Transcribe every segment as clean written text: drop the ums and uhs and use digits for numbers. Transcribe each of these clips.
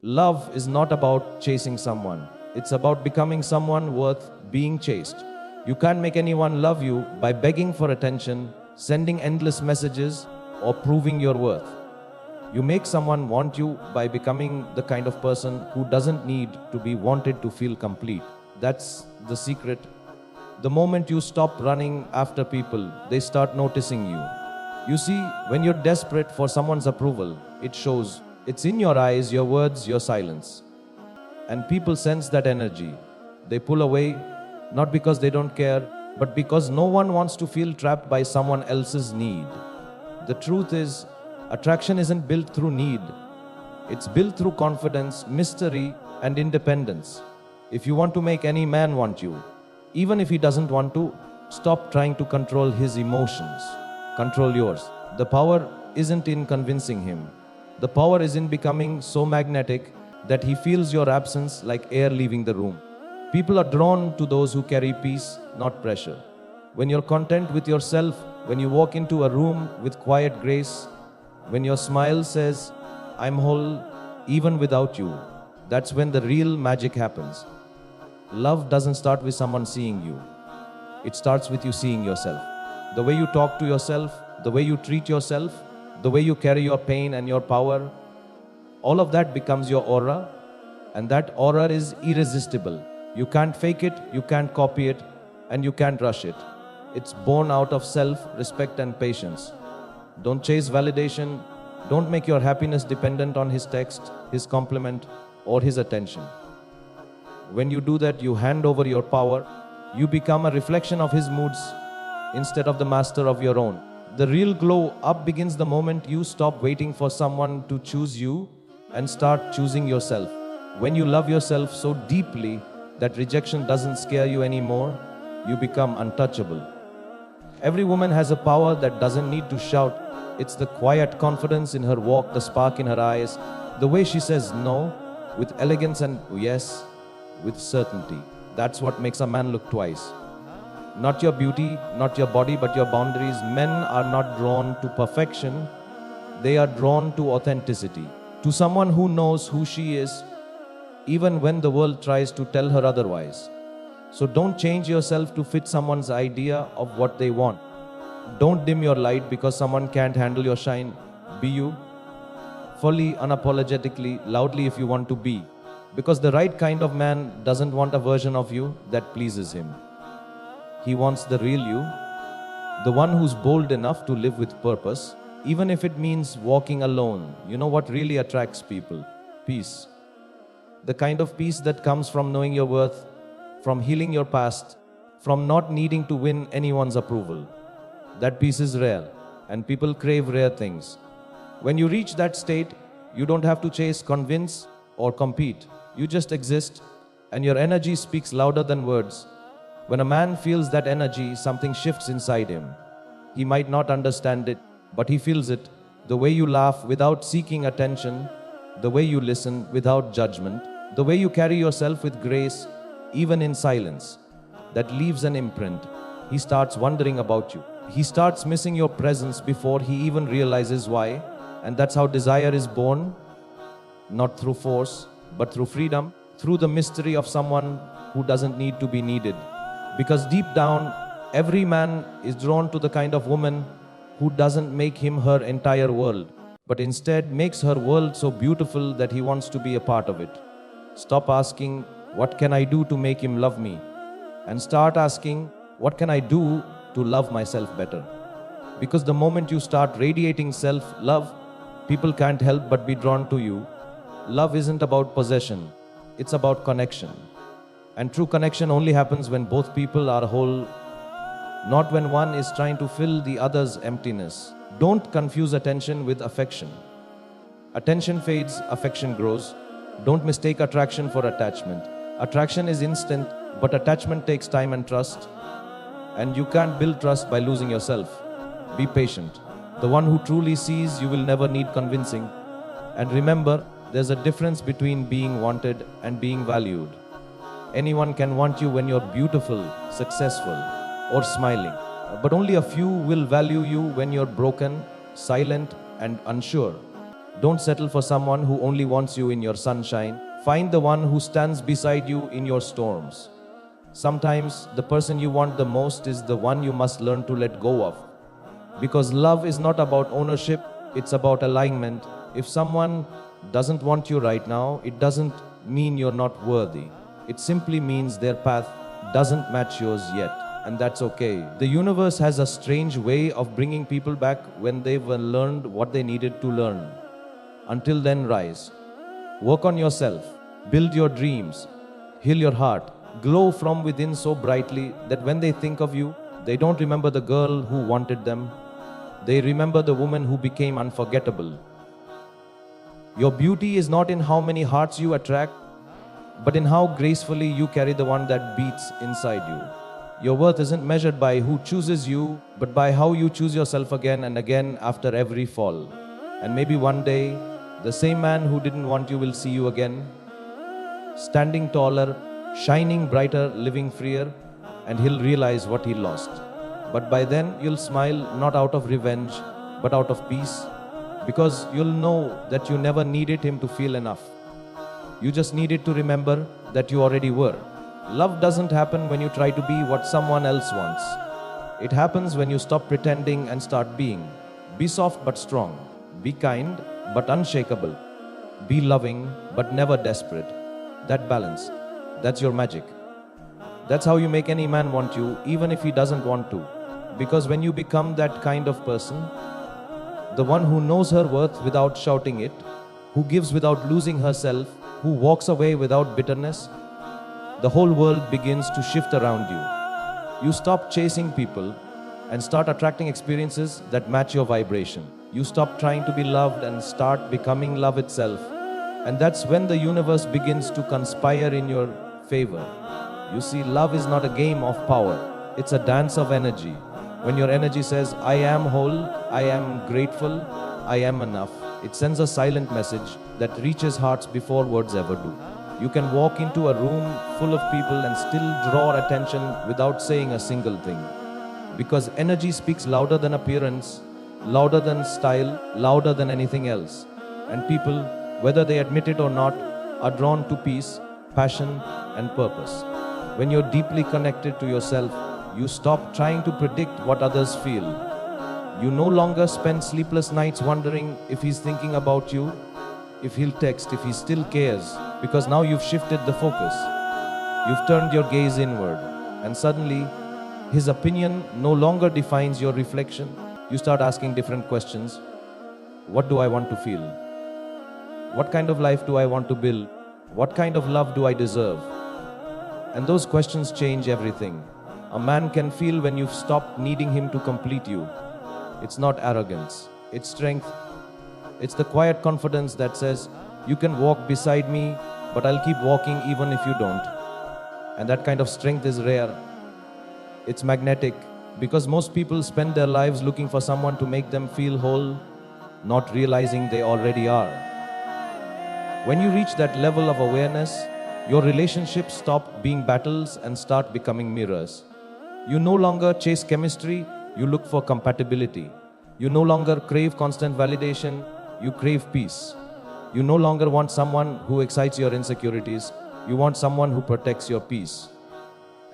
Love is not about chasing someone. It's about becoming someone worth being chased. You can't make anyone love you by begging for attention, sending endless messages, or proving your worth. You make someone want you by becoming the kind of person who doesn't need to be wanted to feel complete. That's the secret. The moment you stop running after people, they start noticing you. You see, when you're desperate for someone's approval, it shows. It's in your eyes, your words, your silence. And people sense that energy. They pull away, not because they don't care, but because no one wants to feel trapped by someone else's need. The truth is, attraction isn't built through need. It's built through confidence, mystery, and independence. If you want to make any man want you, even if he doesn't want to, stop trying to control his emotions. Control yours. The power isn't in convincing him. The power is in becoming so magnetic that he feels your absence like air leaving the room. People are drawn to those who carry peace, not pressure. When you're content with yourself, when you walk into a room with quiet grace, when your smile says, "I'm whole even without you," that's when the real magic happens. Love doesn't start with someone seeing you. It starts with you seeing yourself. The way you talk to yourself, the way you treat yourself, the way you carry your pain and your power, all of that becomes your aura, and that aura is irresistible. You can't fake it, you can't copy it, and you can't rush it. It's born out of self-respect and patience. Don't chase validation. Don't make your happiness dependent on his text, his compliment, or his attention. When you do that, you hand over your power. You become a reflection of his moods instead of the master of your own. The real glow up begins the moment you stop waiting for someone to choose you and start choosing yourself. When you love yourself so deeply that rejection doesn't scare you anymore, you become untouchable. Every woman has a power that doesn't need to shout. It's the quiet confidence in her walk, the spark in her eyes, the way she says no with elegance and yes with certainty. That's what makes a man look twice. Not your beauty, not your body, but your boundaries. Men are not drawn to perfection. They are drawn to authenticity, to someone who knows who she is, even when the world tries to tell her otherwise. So don't change yourself to fit someone's idea of what they want. Don't dim your light because someone can't handle your shine. Be you, fully, unapologetically, loudly if you want to be. Because the right kind of man doesn't want a version of you that pleases him. He wants the real you, the one who's bold enough to live with purpose, even if it means walking alone. You know what really attracts people? Peace. The kind of peace that comes from knowing your worth, from healing your past, from not needing to win anyone's approval. That peace is rare, and people crave rare things. When you reach that state, you don't have to chase, convince, or compete. You just exist, and your energy speaks louder than words. When a man feels that energy, something shifts inside him. He might not understand it, but he feels it. The way you laugh without seeking attention, the way you listen without judgment, the way you carry yourself with grace, even in silence, that leaves an imprint. He starts wondering about you. He starts missing your presence before he even realizes why. And that's how desire is born, not through force, but through freedom, through the mystery of someone who doesn't need to be needed. Because deep down, every man is drawn to the kind of woman who doesn't make him her entire world, but instead makes her world so beautiful that he wants to be a part of it. Stop asking, "What can I do to make him love me?" And start asking, "What can I do to love myself better?" Because the moment you start radiating self-love, people can't help but be drawn to you. Love isn't about possession, it's about connection. And true connection only happens when both people are whole, not when one is trying to fill the other's emptiness. Don't confuse attention with affection. Attention fades, affection grows. Don't mistake attraction for attachment. Attraction is instant, but attachment takes time and trust. And you can't build trust by losing yourself. Be patient. The one who truly sees you will never need convincing. And remember, there's a difference between being wanted and being valued. Anyone can want you when you're beautiful, successful, or smiling. But only a few will value you when you're broken, silent, and unsure. Don't settle for someone who only wants you in your sunshine. Find the one who stands beside you in your storms. Sometimes the person you want the most is the one you must learn to let go of. Because love is not about ownership, it's about alignment. If someone doesn't want you right now, it doesn't mean you're not worthy. It simply means their path doesn't match yours yet, and that's okay. The universe has a strange way of bringing people back when they've learned what they needed to learn. Until then, rise. Work on yourself. Build your dreams. Heal your heart. Glow from within so brightly that when they think of you, they don't remember the girl who wanted them. They remember the woman who became unforgettable. Your beauty is not in how many hearts you attract, but in how gracefully you carry the one that beats inside you. Your worth isn't measured by who chooses you, but by how you choose yourself again and again after every fall. And maybe one day, the same man who didn't want you will see you again, standing taller, shining brighter, living freer, and he'll realize what he lost. But by then, you'll smile not out of revenge, but out of peace, because you'll know that you never needed him to feel enough. You just needed to remember that you already were. Love doesn't happen when you try to be what someone else wants. It happens when you stop pretending and start being. Be soft but strong. Be kind but unshakable. Be loving but never desperate. That balance, that's your magic. That's how you make any man want you, even if he doesn't want to. Because when you become that kind of person, the one who knows her worth without shouting it, who gives without losing herself, who walks away without bitterness, the whole world begins to shift around you. You stop chasing people and start attracting experiences that match your vibration. You stop trying to be loved and start becoming love itself. And that's when the universe begins to conspire in your favor. You see, love is not a game of power. It's a dance of energy. When your energy says, I am whole, I am grateful, I am enough, it sends a silent message that reaches hearts before words ever do. You can walk into a room full of people and still draw attention without saying a single thing. Because energy speaks louder than appearance, louder than style, louder than anything else. And people, whether they admit it or not, are drawn to peace, passion, and purpose. When you're deeply connected to yourself, you stop trying to predict what others feel. You no longer spend sleepless nights wondering if he's thinking about you, if he'll text, if he still cares, because now you've shifted the focus. You've turned your gaze inward, and suddenly, his opinion no longer defines your reflection. You start asking different questions. What do I want to feel? What kind of life do I want to build? What kind of love do I deserve? And those questions change everything. A man can feel when you've stopped needing him to complete you. It's not arrogance, it's strength. It's the quiet confidence that says, you can walk beside me, but I'll keep walking even if you don't. And that kind of strength is rare. It's magnetic, because most people spend their lives looking for someone to make them feel whole, not realizing they already are. When you reach that level of awareness, your relationships stop being battles and start becoming mirrors. You no longer chase chemistry, you look for compatibility. You no longer crave constant validation, you crave peace. You no longer want someone who excites your insecurities, you want someone who protects your peace.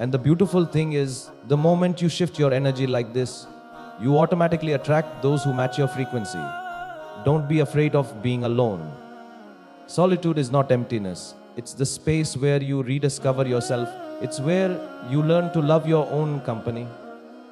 And the beautiful thing is, the moment you shift your energy like this, you automatically attract those who match your frequency. Don't be afraid of being alone. Solitude is not emptiness. It's the space where you rediscover yourself. It's where you learn to love your own company,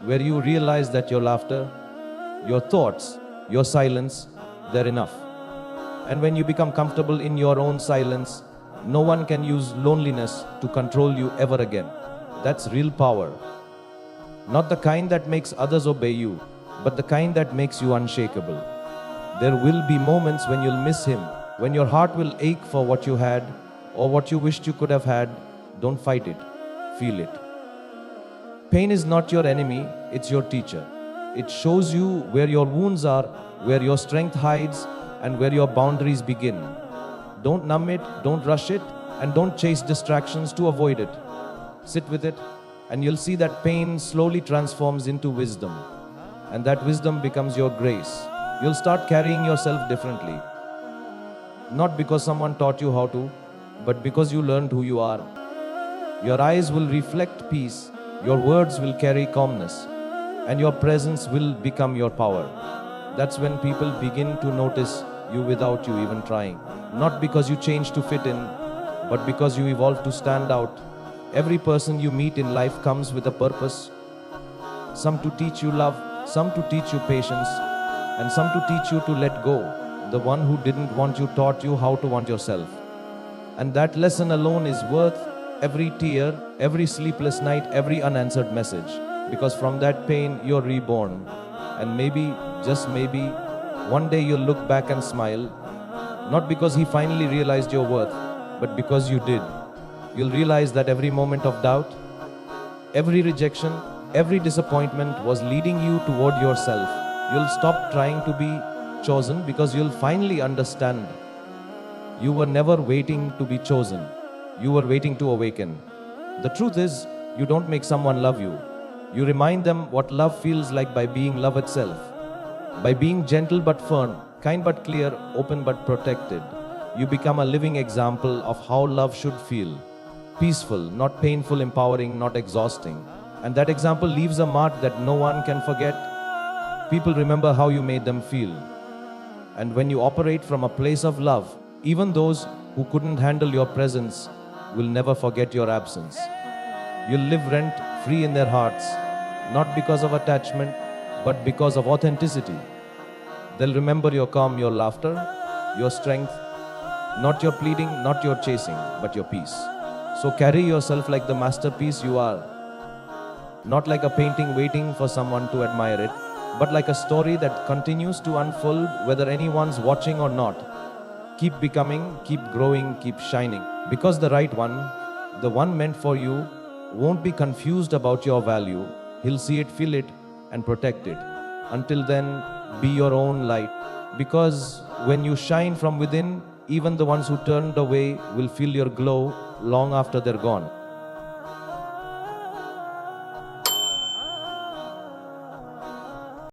where you realize that your laughter, your thoughts, your silence, they're enough. And when you become comfortable in your own silence, no one can use loneliness to control you ever again. That's real power. Not the kind that makes others obey you, but the kind that makes you unshakable. There will be moments when you'll miss him, when your heart will ache for what you had or what you wished you could have had. Don't fight it. Feel it. Pain is not your enemy, it's your teacher. It shows you where your wounds are, where your strength hides, and where your boundaries begin. Don't numb it, don't rush it, and don't chase distractions to avoid it. Sit with it, and you'll see that pain slowly transforms into wisdom. And that wisdom becomes your grace. You'll start carrying yourself differently. Not because someone taught you how to, but because you learned who you are. Your eyes will reflect peace, your words will carry calmness, and your presence will become your power. That's when people begin to notice you without you even trying. Not because you change to fit in, but because you evolve to stand out. Every person you meet in life comes with a purpose. Some to teach you love, some to teach you patience, and some to teach you to let go. The one who didn't want you taught you how to want yourself. And that lesson alone is worth every tear, every sleepless night, every unanswered message. Because from that pain, you're reborn. And maybe, just maybe, one day you'll look back and smile. Not because he finally realized your worth, but because you did. You'll realize that every moment of doubt, every rejection, every disappointment was leading you toward yourself. You'll stop trying to be chosen because you'll finally understand. You were never waiting to be chosen. You were waiting to awaken. The truth is, you don't make someone love you. You remind them what love feels like by being love itself. By being gentle but firm, kind but clear, open but protected. You become a living example of how love should feel. Peaceful, not painful, empowering, not exhausting. And that example leaves a mark that no one can forget. People remember how you made them feel. And when you operate from a place of love, even those who couldn't handle your presence will never forget your absence. You'll live rent free in their hearts, not because of attachment, but because of authenticity. They'll remember your calm, your laughter, your strength, not your pleading, not your chasing, but your peace. So carry yourself like the masterpiece you are, not like a painting waiting for someone to admire it, but like a story that continues to unfold whether anyone's watching or not. Keep becoming, keep growing, keep shining. Because the right one, the one meant for you, won't be confused about your value. He'll see it, feel it, and protect it. Until then, be your own light. Because when you shine from within, even the ones who turned away will feel your glow long after they're gone.